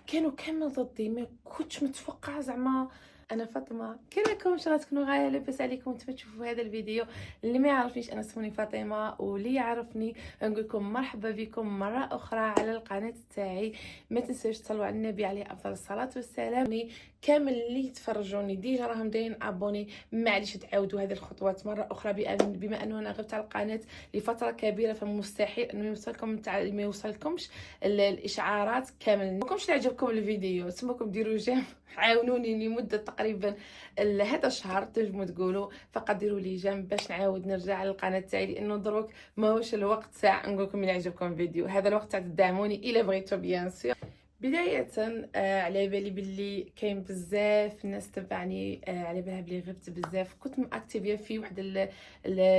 كانوا كامل ضدي، ما كنتش متوقعة زعما. انا فاطمه، كي راكم؟ ان شاء الله تكونوا غايه لاباس عليكم وانتم تشوفوا هذا الفيديو. اللي ما يعرفنيش انا اسمي فاطمه، واللي يعرفني نقول لكم مرحبا بكم مره اخرى على القناه تاعي. ما تنسوش تصلوا على النبي عليه افضل الصلاه والسلام. كامل اللي يتفرجوني ديجا راهم دايرين ابوني، معليش تعاودوا هذه الخطوات مره اخرى، بما انه انا غبت على القناه لفتره كبيره، فمستحيل انه ما يوصلكمش الاشعارات كامل. ماكمش يعجبكم الفيديو تسموكم ديروا جيم عاونوني لمده تقريبا هذا الشهر، تنجموا تقولوا فقط ديروا لي جنب باش نعاود نرجع للقناه تاعي، لانه دروك ماهوش الوقت تاع نقول لكم اللي يعجبكم الفيديو، هذا الوقت تاع تدعموني الى بغيتو بيان سور. بداية على بالي باللي كاين بزاف الناس تبعني، على بالها بلي غبت بزاف، كنت ماكتيفيه في واحد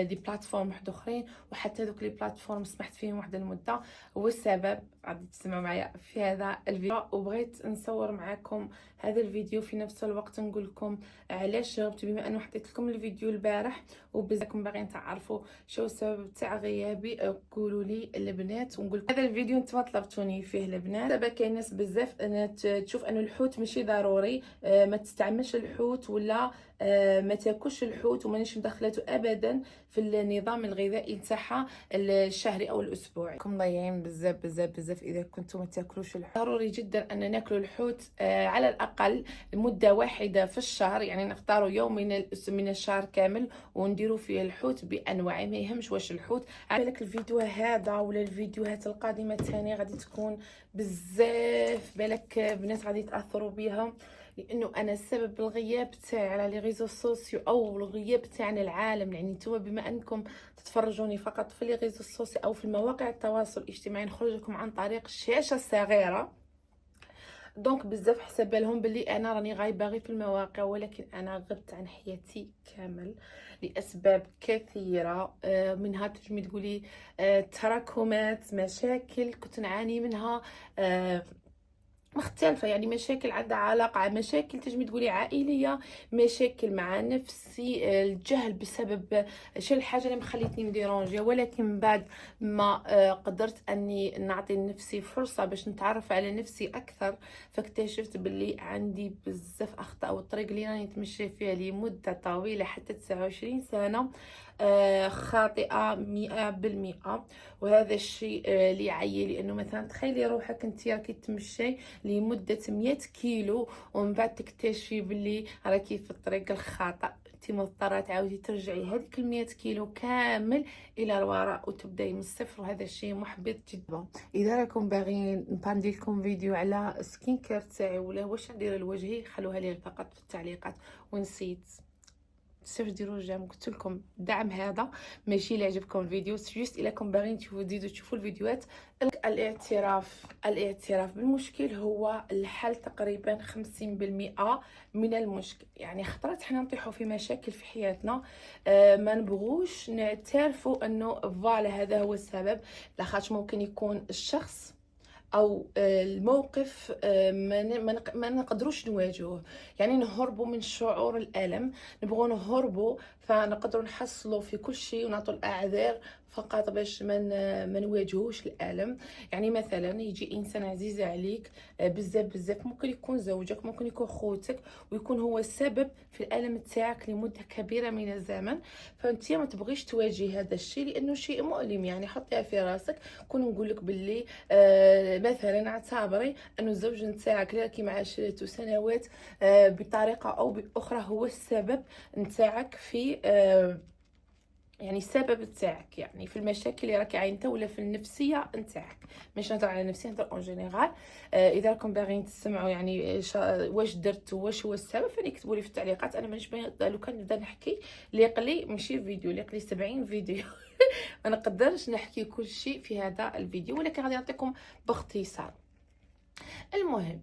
دي بلاتفورم واحد اخرين، وحتى دوك لي بلاتفورم سمحت فيهم واحد المده. هو السبب غادي تسمعوا معايا في هذا الفيديو، وبغيت نصور معكم هذا الفيديو في نفس الوقت نقول لكم علاش غبت، بما انه حطيت لكم الفيديو البارح وبزافكم باغيين تعرفوا شو السبب تاع غيابي. قولوا لي البنات، ونقول هذا الفيديو نتوما طلبتوني فيه البنات. دابا كاين ناس بزاف أنا تشوف انه الحوت ماشي ضروري، ما تستعملش الحوت ولا ما تاكلش الحوت، ومانيش مدخلته ابدا في النظام الغذائي نتاعها الشهري او الاسبوعي. راكم ضايعين بزاف بزاف بزاف اذا كنتم ما تاكلوش الحوت. ضروري جدا ان ناكل الحوت على الاقل مده واحده في الشهر، يعني نختاروا يوم من الشهر كامل ونديروا فيه الحوت بانواعه، ما يهمش واش الحوت. على بالك الفيديو هذا ولا الفيديوهات القادمه ثاني غادي تكون بزاف، بالك بنات غادي يتاثروا بها، لانه انا السبب الغياب تاعي على لي ريزو سوسيو او الغياب تاعنا العالم. يعني نتوما بما انكم تتفرجوني فقط في لي ريزو سوسيو او في مواقع التواصل الاجتماعي، نخرج لكم عن طريق الشاشه الصغيره، دونك بزاف حسب لهم باللي انا راني غايبه غير في المواقع، ولكن انا غبت عن حياتي كامل لاسباب كثيره. منها تجمي تقولي تراكمات مشاكل كنت نعاني منها، مختلفة، يعني مشاكل عندها علاقة، مشاكل تجمي تقولي عائلية، مشاكل مع نفسي، الجهل بسبب شي الحاجة اللي مخليتني مديرونجية. ولكن بعد ما قدرت اني نعطي لنفسي فرصة باش نتعرف على نفسي اكثر، فاكتشفت باللي عندي بزاف اخطاء، والطريق اللي راني نتمشى فيها لمدة طويلة حتى 29 سنة خاطئة 100%. وهذا الشيء اللي يعيي، لانه مثلا تخيلي روحك انت راكي تمشي لمده 100 كيلو ومن بعد تكتشفي باللي راكي في الطريق الخاطئ، انت مضطره تعاودي ترجعي هذيك 100 كيلو كامل الى الوراء وتبداي من الصفر، وهذا الشيء محبط جدا. اذا راكم باغيين ندير لكم فيديو على سكين كير تاعي ولا واش ندير لوجهي، خلوها لي فقط في التعليقات. ونسيت بزاف ديروا جيم، قلت لكم الدعم هذا ماشي اللي عجبكم الفيديو، جوست الا كنتم باغيين تزيدوا تشوفوا الفيديوهات. الاعتراف بالمشكل هو الحل تقريبا 50% من المشكل. يعني خطرات حنا نطيحوا في مشاكل في حياتنا، ما نبغوش نعترفوا انه فوالا هذا هو السبب، لاخاطش ممكن يكون الشخص او الموقف ما نقدروش نواجهه. يعني نهربوا من شعور الالم، نبغوا نهربوا، فنقدروا نحصلوا في كل شيء ونعطوا الاعذار فقط باش ما نواجهوش الالم. يعني مثلا يجي انسان عزيز عليك بزاف بزاف، ممكن يكون زوجك، ممكن يكون خوتك، ويكون هو السبب في الالم تاعك لمده كبيره من الزمن، فانت ما تبغيش تواجهي هذا الشيء لانه شيء مؤلم. يعني حطيها في راسك، كون نقول لك باللي مثلا اعتبري انه الزوج نتاعك اللي راكي معاشرته سنوات بطريقه او باخرى هو السبب نتاعك في يعني السبب تاعك، يعني في المشاكل اللي راكي عاينتها ولا في النفسيه نتاعك. مش نهضر على نفسي، نهضر اون جينيرال. اذا راكم باغيين تسمعوا يعني واش درت واش هو السبب، فنكتبوا لي في التعليقات. انا مانيش لو كان نبدا نحكي ليقلي ماشي فيديو، ليقلي 70 فيديو ما نقدرش نحكي كل شيء في هذا الفيديو، ولكن غادي نعطيكم باختصار. المهم،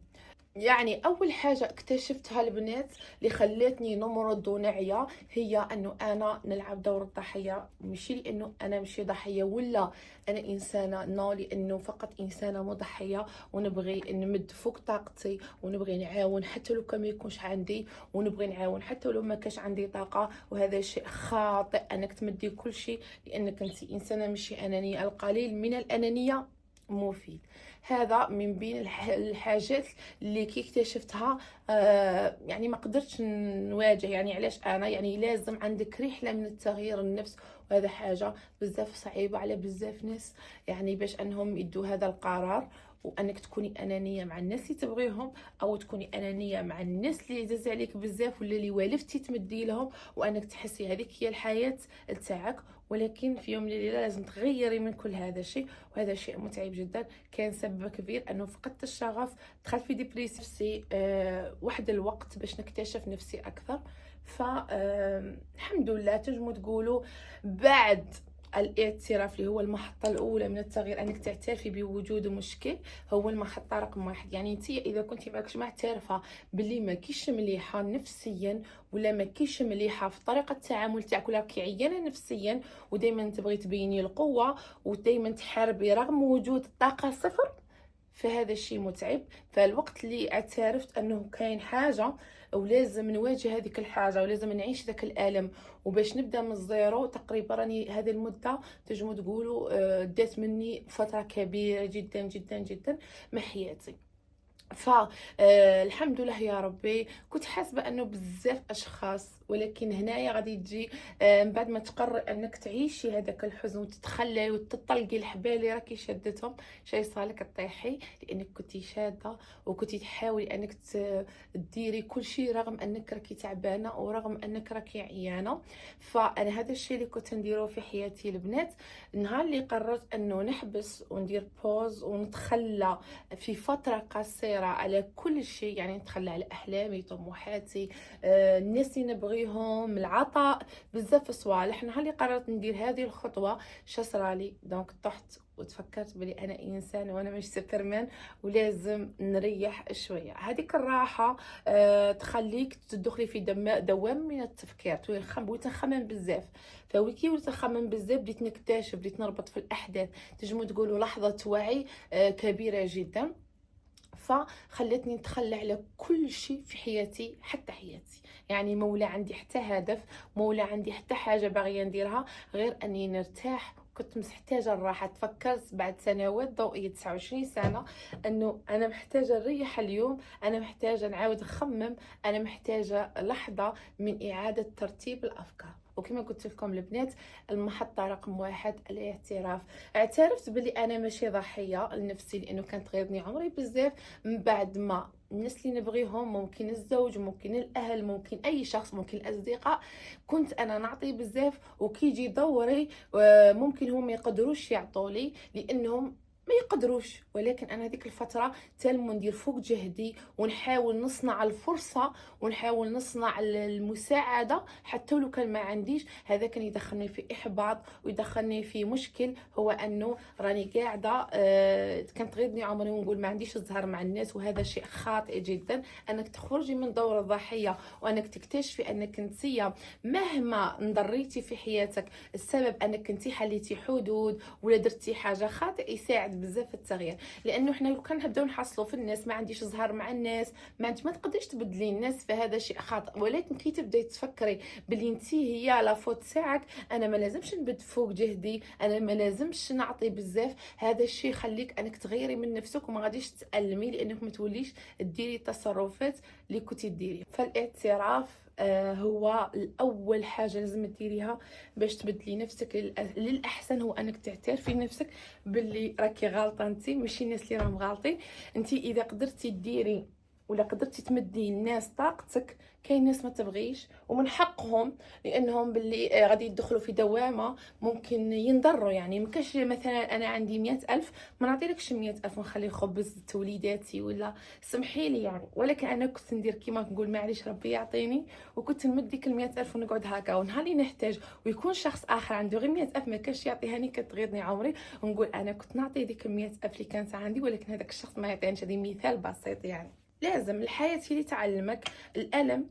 يعني اول حاجه اكتشفتها البنات اللي خلتني نمرض ونعيا هي انه انا نلعب دور الضحيه، ماشي لانه انا ماشي ضحيه ولا انا انسانه، نو، لانه فقط انسانه مضحيه ونبغي نمد فوق طاقتي ونبغي نعاون حتى لو كان ما يكونش عندي، ونبغي نعاون حتى لو ما كانش عندي طاقه. وهذا شيء خاطئ انك تمدي كل شيء، لانك انت انسانه ماشي انانيه. القليل من الانانيه مفيد. هذا من بين الحاجات اللي كي اكتشفتها يعني ما قدرتش نواجه. يعني علاش انا يعني لازم عندك رحله من التغيير النفس، وهذا حاجه بزاف صعيبه على بزاف ناس، يعني باش انهم يدوا هذا القرار. وانك تكوني انانيه مع الناس اللي تبغيهم، او تكوني انانيه مع الناس اللي عزاز عليك بزاف ولا اللي والفتي تمدي لهم، وانك تحسي هذيك هي الحياه تاعك. ولكن في يوم من الايام لازم تغيري من كل هذا الشيء، وهذا شيء متعب جدا. كان سبب كبير انه فقدت الشغف، دخلت في ديبريسيف نفسي واحد الوقت باش نكتشف نفسي اكثر. ف الحمد لله تنجموا تقولوا بعد الاعتراف اللي هو المحطة الأولى من التغيير، أنك تعترفي بوجود مشكل، هو المحطة رقم واحد. يعني انت إذا كنتي ماكش معترفة باللي ما كيش مليحة نفسيا، ولا ما كيش مليحة في طريقة التعامل تاعك، ولا عيانة نفسيا ودايما تبغي تبيني القوة ودايما تحاربي رغم وجود الطاقة صفر، فهذا الشيء متعب. فالوقت اللي اعترفت انه كاين حاجه ولازم نواجه هذيك الحاجه ولازم نعيش ذاك الالم، وباش نبدا من الزيرو تقريبا راني هذه المده تنجموا تقولوا دات مني فتره كبيره جدا جدا جدا من حياتي. فالحمد لله يا ربي. كنت حاسبه انه بزاف اشخاص، ولكن هنايا غادي تجي من بعد ما تقرر انك تعيشي هذاك الحزن وتتخلي وتطلقي الحبال اللي راكي شدتهم، شي صالك تطيحي، لانك كنتي شاده وكنتي تحاولي انك ديري كل شيء رغم انك راكي تعبانه ورغم انك راكي عيانه. فانا هذا الشيء اللي كنت نديره في حياتي البنات. النهار اللي قررت انه نحبس وندير بوز ونتخلى في فتره قصيره على كل شيء، يعني نتخلى على احلامي، طموحاتي، الناس اللي نبغيهم، العطاء، بزاف صوالح. نهار اللي قررت ندير هذه الخطوه شا صرالي؟ دونك طحت وتفكرت بلي انا انسان وانا مش سوبرمان، ولازم نريح شويه. هذيك الراحه تخليك تدخلي في دوام من التفكير، وليت نخمم بزاف. فويكي وليت نخمم بزاف بديت نكتشف، بديت نربط في الاحداث، تنجموا تقولوا لحظه وعي كبيره جدا. فخلتني نتخلى على كل شيء في حياتي، حتى حياتي، يعني مولا عندي حتى هدف، مولا عندي حتى حاجه باغيه نديرها غير اني نرتاح. كنت محتاجه الراحه. تفكرت بعد سنوات ضوئيه 29 سنه انه انا محتاجه نريح اليوم، انا محتاجه نعاود نخمم، انا محتاجه لحظه من اعاده ترتيب الافكار. وكما قلت لكم البنات، المحطه رقم واحد الاعتراف. اعترفت بلي انا ماشي ضحيه لنفسي، لانه كانت تغيرني عمري بزاف. من بعد ما الناس اللي نبغيهم، ممكن الزوج، ممكن الاهل، ممكن اي شخص، ممكن الاصدقاء، كنت انا نعطي بزاف وكيجي دوري ممكن هم ما يقدروش يعطوا لي لانهم ما يقدروش. ولكن انا هذيك الفتره تالمو ندير فوق جهدي ونحاول نصنع الفرصه ونحاول نصنع المساعده حتى لو كان ما عنديش. هذا كان يدخلني في احباط ويدخلني في مشكل، هو انه راني قاعده كانت تغيضني عمري ونقول ما عنديش الزهر مع الناس. وهذا شيء خاطئ جدا، انك تخرجي من دور الضحيه وانك تكتشفي انك انتيا مهما انضريتي في حياتك السبب انك انتي حليتي حدود ولا درتي حاجه خاطئه، يساعد بزاف في التغيير. لانه احنا لو كان نبداو نحصلوا في الناس ما عنديش زهر مع الناس، ما تقدريش تبدلي الناس، فهذا شيء خاطئ. ولكن كي تبداي تفكري بلي انتي هي لا فوت تاعك، انا ما لازمش نبد فوق جهدي، انا ما لازمش نعطي بزاف، هذا الشيء يخليك انك تغيري من نفسك وما غاديش تألمي، لانك ما توليش ديري التصرفات اللي كنتي ديري. فالاعتراف هو الاول حاجه لازم ديريها باش تبدلي نفسك للاحسن، هو انك تعترفي نفسك باللي راكي غلطه. انت ماشي الناس اللي راهم غالطين. انت اذا قدرتي ديري ولا قدرتي تمدي الناس طاقتك، كاين ناس ما تبغيش ومن حقهم، لانهم باللي غادي يدخلوا في دوامه ممكن ينضروا. يعني ما كاش مثلا انا عندي 100,000 ما نعطيلكش 100,000 ونخلي خبز توليداتي ولا سمحي لي يعني. ولكن انا كنت ندير كيما نقول معليش ربي يعطيني، وكنت نمد ديك 100,000 ونقعد هكا. ونهار اللي نحتاج ويكون شخص اخر عنده غير 100,000 ما كاش يعطيهاني، كتغيظني عمري ونقول انا كنت نعطي ديك 100,000 اللي كانت عندي، ولكن هذاك الشخص ما يعطينيش. هذه مثال بسيط يعني. لازم الحياة هي اللي تعلمك. الألم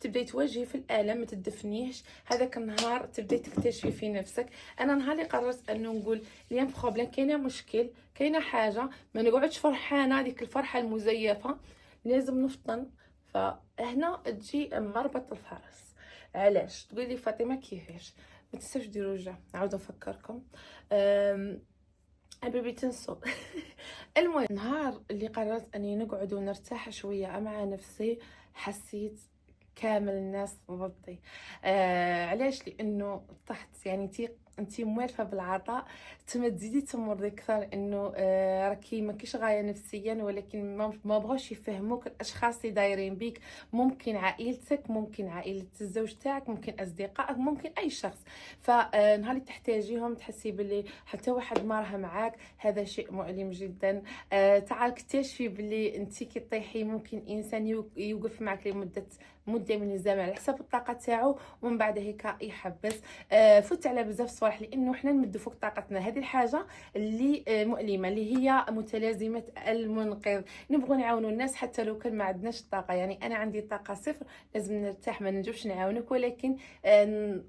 تبداي تواجهي في الالم، ما تدفنيهش. هذاك النهار تبداي تكتشفي في نفسك. انا نهار اللي قررت انه نقول اليوم بروبليم، كاينه مشكل، كاينه حاجه، ما نقعدش فرحانه ديك الفرحه المزيفه، لازم نفطن. فهنا تجي مربط الفرس. علاش تقولي لي فاطمه كيفاش؟ ما تنساوش ديروا رجع. نعاود نفكركم، حبيبي تنسوا. المهم نهار اللي قررت اني نقعد ونرتاح شويه مع نفسي، حسيت كامل الناس ضدي. علاش؟ لانه طحت، يعني انتي موالفه بالعطاء، تما تزيدي تمرضي اكثر انه راكي ماكيش غايه نفسيا، ولكن ما بغاوش يفهموك الاشخاص اللي دايرين بيك. ممكن عائلتك، ممكن عائله الزوج تاعك، ممكن اصدقائك، ممكن اي شخص. فنهار اللي تحتاجيهم تحسي باللي حتى واحد ما راه معاك، هذا شيء مؤلم جدا. تعال اكتشفي باللي انت كي طيحي ممكن انسان يوقف معك لمده مده من الزمن على حسب الطاقه تاعو، ومن بعد هيك يحبس. فوت على بزاف صوالح، لانه حنا نمدوا فوق طاقتنا. هذه الحاجه اللي مؤلمه، اللي هي متلازمه المنقذ. نبغوا نعاونوا الناس حتى لو كان ما عندناش طاقه، يعني انا عندي طاقه صفر، لازم نرتاح، ما نجوش نعاونك، ولكن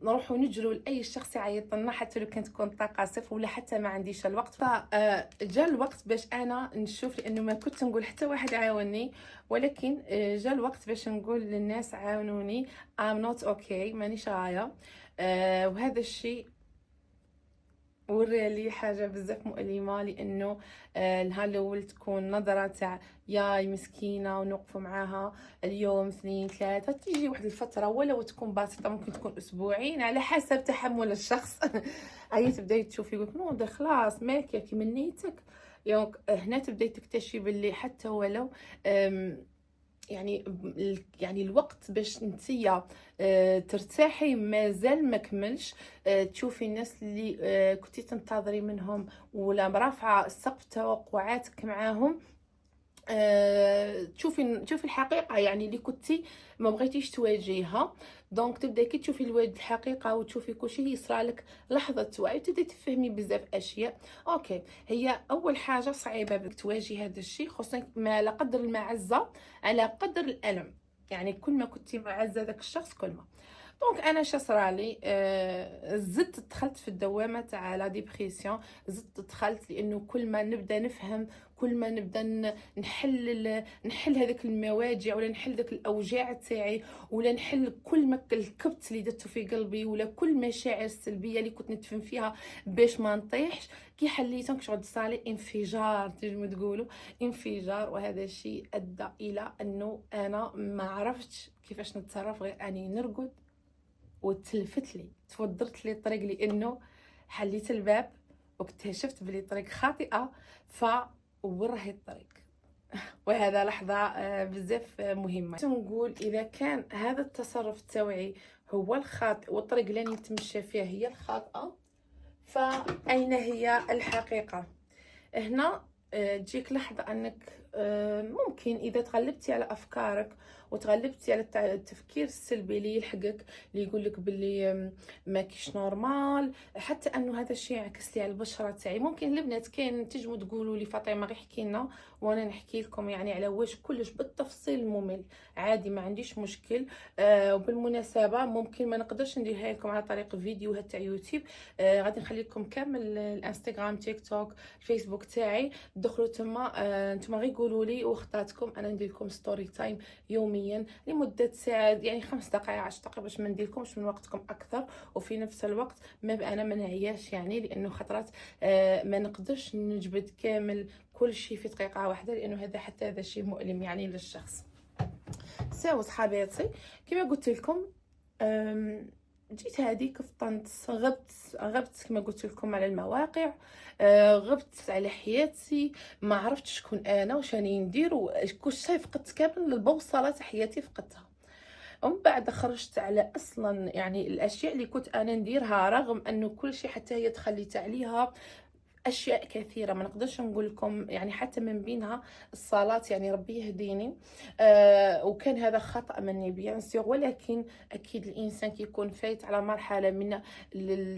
نروحوا نجروا لاي شخص يعيط لنا حتى لو كانت تكون طاقه صفر، ولا حتى ما عنديش الوقت. فجا الوقت باش انا نشوف، لانه ما كنت نقول حتى واحد عاوني، ولكن جا الوقت باش نقول للناس عاونوني. I'm not okay، مانيش غايه. وهذا الشيء وري لي حاجه بزاف مؤلمه، لانه النهار الاول تكون نظره تاع ياي مسكينه ونوقفوا معاها اليوم 2 3، تيجي واحد الفتره ولو تكون بسيطه، ممكن تكون اسبوعين على حسب تحمل الشخص. هي تبداي تشوفي يقولك نوض خلاص ماكي كي من نيتك. هنا تبداي تكتشفي باللي حتى ولو يعني الوقت باش نتيا ترتاحي مازال ما كملش. تشوفي الناس اللي كنتي تنتظري منهم ولا مرافعه سقف توقعاتك معاهم، تشوفي الحقيقه، يعني اللي كنتي ما بغيتيش تواجهيها. دونك تبداي كي تشوفي الحقيقه وتشوفي كلشي يصرى لك لحظه وعي، تبداي تفهمي بزاف اشياء. اوكي، هي اول حاجه صعيبه بك تواجهي هذا الشيء، خصوصا ما على قدر المعزه على قدر الالم. يعني كل ما كنتي معزه ذاك الشخص كل ما. دونك انا شا صرالي، زدت دخلت في الدوامه تاع لا ديبرسيون. زدت دخلت لانه كل ما نبدا نفهم، كل ما نبدا نحل هذاك المواجع، ولا نحل ذاك الاوجاع تاعي، ولا نحل كل ما الكبت اللي درته في قلبي، ولا كل مشاعر السلبيه اللي كنت ندفن فيها باش ما نطيحش. كي حليتهم كنت صالي انفجار، تنجموا تقولوا انفجار. وهذا الشيء ادى الى انه انا ما عرفتش كيفاش نتصرف، غير اني نرقد وتلفت لي، توضرت لي الطريق، لانه حليت الباب واكتشفت بلي طريق خاطئه. وين راهي الطريق؟ وهذا لحظه بزاف مهمه. نقول اذا كان هذا التصرف التوعي هو الخاطئ والطريق اللي نتمشى فيها هي الخاطئه، فاين هي الحقيقه؟ هنا تجيك لحظه انك ممكن اذا تغلبتي على افكارك وتغلبتي على التفكير السلبي اللي يلحقك، اللي يقول لك باللي ما كيش نورمال، حتى انه هذا الشيء يعكس لي على البشره تاعي. ممكن البنات كاين تجموا تقولوا لي فاطمه غير احكي لنا وانا نحكي لكم يعني على واش كلش بالتفصيل الممل، عادي ما عنديش مشكل. وبالمناسبه ممكن ما نقدرش نديرها لكم على طريق فيديوهات تاع يوتيوب، غادي نخلي لكم كامل الانستغرام تيك توك الفيسبوك تاعي، دخلوا تما نتوما غير قولوا لي واختاتكم، انا ندير لكم ستوري تايم يوميا لمده ساعه، يعني 5 دقائق 10 دقائق، باش ما نديركمش من وقتكم اكثر، وفي نفس الوقت ما انا ما نعياش، يعني لانه خطرات ما نقدرش نجبد كامل كل شيء في دقيقه واحده، لانه هذا شيء مؤلم يعني للشخص. ساو صحاباتي، كما قلت لكم جيت هذيك فطنت، غبت كما قلت لكم على المواقع، غبت على حياتي، ما عرفتش شكون انا واش راني ندير، وكل شيء فقدت كامل البوصله تاع حياتي فقدتها. ومن بعد خرجت على اصلا يعني الاشياء اللي كنت انا نديرها، رغم انه كل شيء حتى هي تخليت عليها اشياء كثيره ما نقدرش نقول لكم، يعني حتى من بينها الصلاه، يعني ربي يهديني. وكان هذا خطا مني بيان سور، ولكن اكيد الانسان كيكون فايت على مرحله من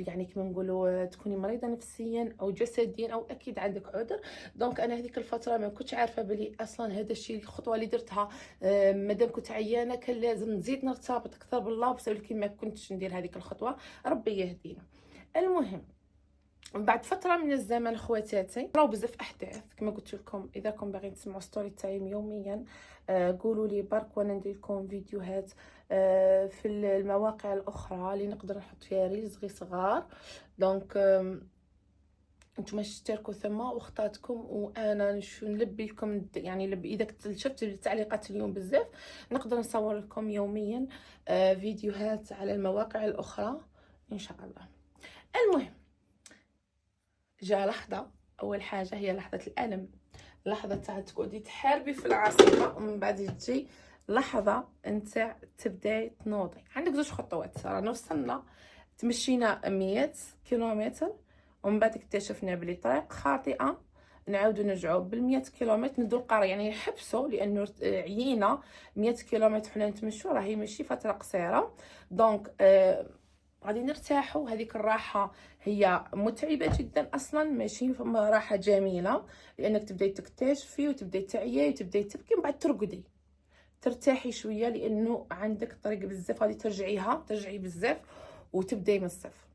يعني كما نقولوا تكوني مريضه نفسيا او جسديا، او اكيد عندك عذر. دونك انا هذيك الفتره ما كنتش عارفه بلي اصلا هذا الشيء الخطوه اللي درتها، مادام كنت عيانه كان لازم نزيد نرتبط اكثر بالله، بس ولكن ما كنتش ندير هذيك الخطوه، ربي يهدينا. المهم بعد فتره من الزمن خواتاتي راهو بزاف احداث كما قلت لكم. اذا كنتم باغيين تسمعوا ستوري تايم يوميا قولوا لي برك، وانا ندير لكم فيديوهات في المواقع الاخرى اللي نقدر نحط فيها ريلز غير صغار. دونك انتم اشتركوا ثم واختارتكم، وانا نلبي لكم يعني اذا شفت التعليقات اليوم بزاف نقدر نصور لكم يوميا فيديوهات على المواقع الاخرى ان شاء الله. المهم، جاء لحظه، اول حاجه هي لحظه الالم، لحظه تاع تقعدي تحاربي في العاصفه، ومن بعد تجي لحظه انت تبداي تنوضي. عندك زوج خطوات، رانا وصلنا تمشينا 100 كيلومتر ومن بعد اكتشفنا بلي طريق خاطئه، نعاودو نرجعو بال100 كيلومتر ندو القرية، يعني نحبسو لانه عيينا 100 كيلومتر حنا نتمشو، راهي ماشي فتره قصيره. دونك غادي نرتاحوا. هذيك الراحه هي متعبه جدا اصلا، ماشي فما راحه جميله، لانك تبداي تكتشفي وتبداي تعيي وتبداي تبكي ومن بعد ترقدي ترتاحي شويه، لانه عندك طريق بزاف غادي ترجعي بزاف وتبداي من الصفر.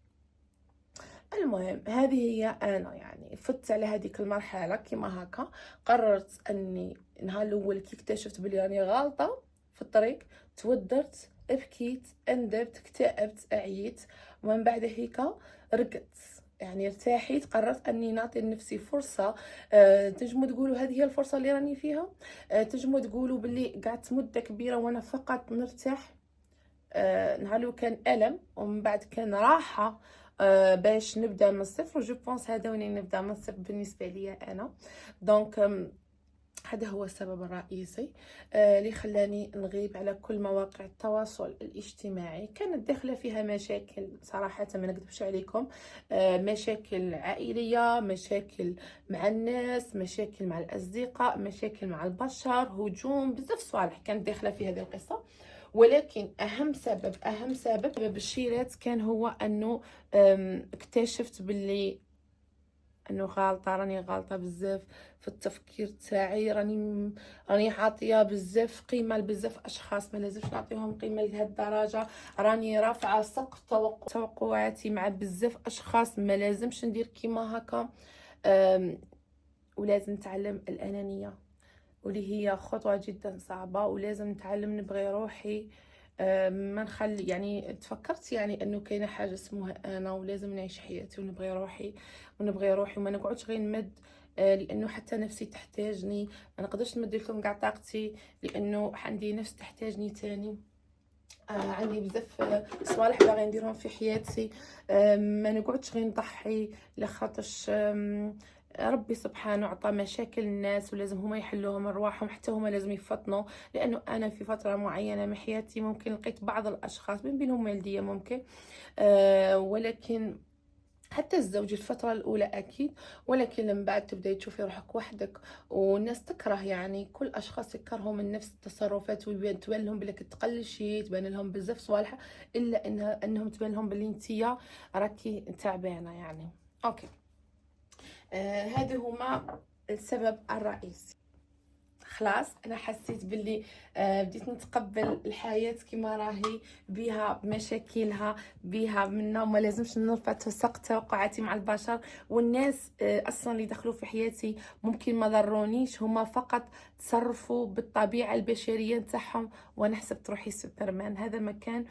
المهم، هذه هي انا يعني فت على هذيك المرحله كيما هكا. قررت اني نهار الاول كي اكتشفت بلي راني غالطه في الطريق توترت، بكيت، اندبت، اكتئبت، عييت، ومن بعد هيك رقدت، يعني ارتاحيت. قررت اني نعطي لنفسي فرصه. تنجموا تقولوا هذه هي الفرصه اللي راني فيها، تنجموا تقولوا باللي قعدت مده كبيره وانا فقط نرتاح. نهار كان الم ومن بعد كان راحه، باش نبدا من الصفر. جو بونس هذا وين نبدا من الصفر بالنسبه لي انا. دونك هذا هو السبب الرئيسي اللي خلاني نغيب على كل مواقع التواصل الاجتماعي. كانت داخله فيها مشاكل صراحه، ما نكذبش عليكم، مشاكل عائليه، مشاكل مع الناس، مشاكل مع الاصدقاء، مشاكل مع البشر، هجوم، بزاف صوالح كانت داخله في هذه القصه. ولكن اهم سبب الشيرات كان هو انه اكتشفت باللي انه راني غالطه بزاف في التفكير تاعي، راني عاطيه بزاف قيمه لبزاف اشخاص ما لازمش نعطيهم قيمه لهاد الدرجه، راني رافعه سقف توقعاتي مع بزاف اشخاص ما لازمش ندير كيما هكا. ولازم نتعلم الانانيه، واللي هي خطوه جدا صعبه، ولازم نتعلم نبغي روحي. ما نخلي يعني تفكرت يعني انه كاينه حاجه اسمها انا، ولازم نعيش حياتي ونبغي روحي وما نقعدش غير نمد، لانه حتى نفسي تحتاجني. ما نقدرش نمد لكم كاع طاقتي لانه عندي نفس تحتاجني تاني. عندي بزاف صوالح باغي نديرهم في حياتي، ما نقعدش غير نضحي لخاطرش ربي سبحانه عطى مشاكل الناس ولازم هما يحلوهم رواحهم، حتى هما لازم يفطنوا. لانه انا في فتره معينه من حياتي ممكن لقيت بعض الاشخاص من بينهم والديه ممكن، ولكن حتى الزوج الفترة الأولى أكيد، ولكن من بعد تبدأي تشوفي روحك وحدك، والناس تكره، يعني كل أشخاص يكرهوا من نفس التصرفات، وتبان لهم بلي تقلشي، تبان لهم بزاف صوالح، إلا أنهم تبان لهم بلي انتيا راكي تعبانة يعني. أوكي، هذا هما السبب الرئيسي. خلاص انا حسيت باللي بديت نتقبل الحياه كما راهي، بها بمشاكلها، بها منا، وما لازمش نرفع سقف توقعاتي مع البشر. والناس اصلا اللي دخلوا في حياتي ممكن ما ضرونيش، هما فقط تصرفوا بالطبيعه البشريه نتاعهم، وانا حسبت روحي سوبرمان. هذا ما كان.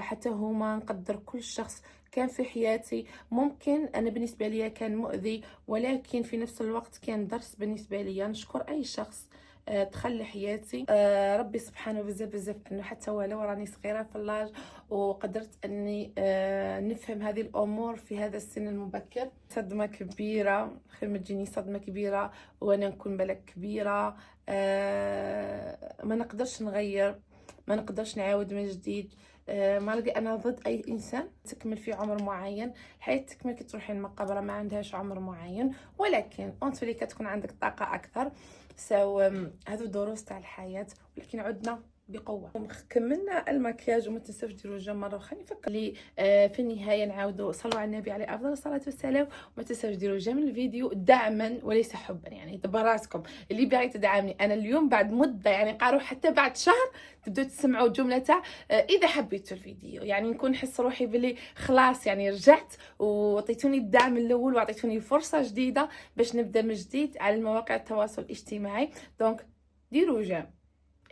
حتى هما نقدر كل شخص كان في حياتي، ممكن انا بالنسبه لي كان مؤذي، ولكن في نفس الوقت كان درس بالنسبه لي. نشكر اي شخص دخل لحياتي. ربي سبحانه بزاف انه حتى ولو راني صغيره في اللاج وقدرت اني نفهم هذه الامور في هذا السن المبكر. صدمه كبيره، خير ما تجيني صدمه كبيره وانا نكون بالك كبيره. ما نقدرش نغير، ما نقدرش نعاود من جديد. ما انا ضد اي انسان تكمل في عمر معين، الحياه تكمل كي تروحي المقبره، ما عندهاش عمر معين، ولكن اونتولي كتكون عندك طاقه اكثر. هذو دروس تاع الحياه. ولكن عدنا بقوه. كملنا المكياج، وما تنساوش ديروا جيم مره اخرى. نفكر لي في النهايه نعاودوا صلوا على النبي عليه افضل الصلاه والسلام، وما تنساوش ديروا جيم الفيديو دعما وليس حبا، يعني دبر راسكم. اللي باغي تدعمني انا اليوم بعد مده، يعني قالوا حتى بعد شهر تبداو تسمعوا جمله تاع اذا حبيتوا الفيديو، يعني نكون نحس روحي بلي خلاص يعني رجعت وعطيتوني الدعم الاول وعطيتوني فرصه جديده باش نبدا من جديد على المواقع التواصل الاجتماعي. دونك ديروا جيم،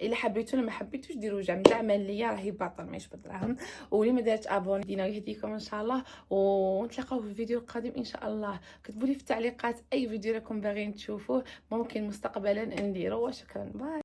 الا حبيتو ولا ما حبيتوش ديروا جام دعما ليا راهي باطل ماشي بدراهم. واللي ما دارت ابوني دينا يهديكم ان شاء الله، ونتلاقاو في الفيديو القادم ان شاء الله. كتبوا لي في التعليقات اي فيديو راكم باغيين تشوفوه ممكن مستقبلا نديرو. وشكرا باي.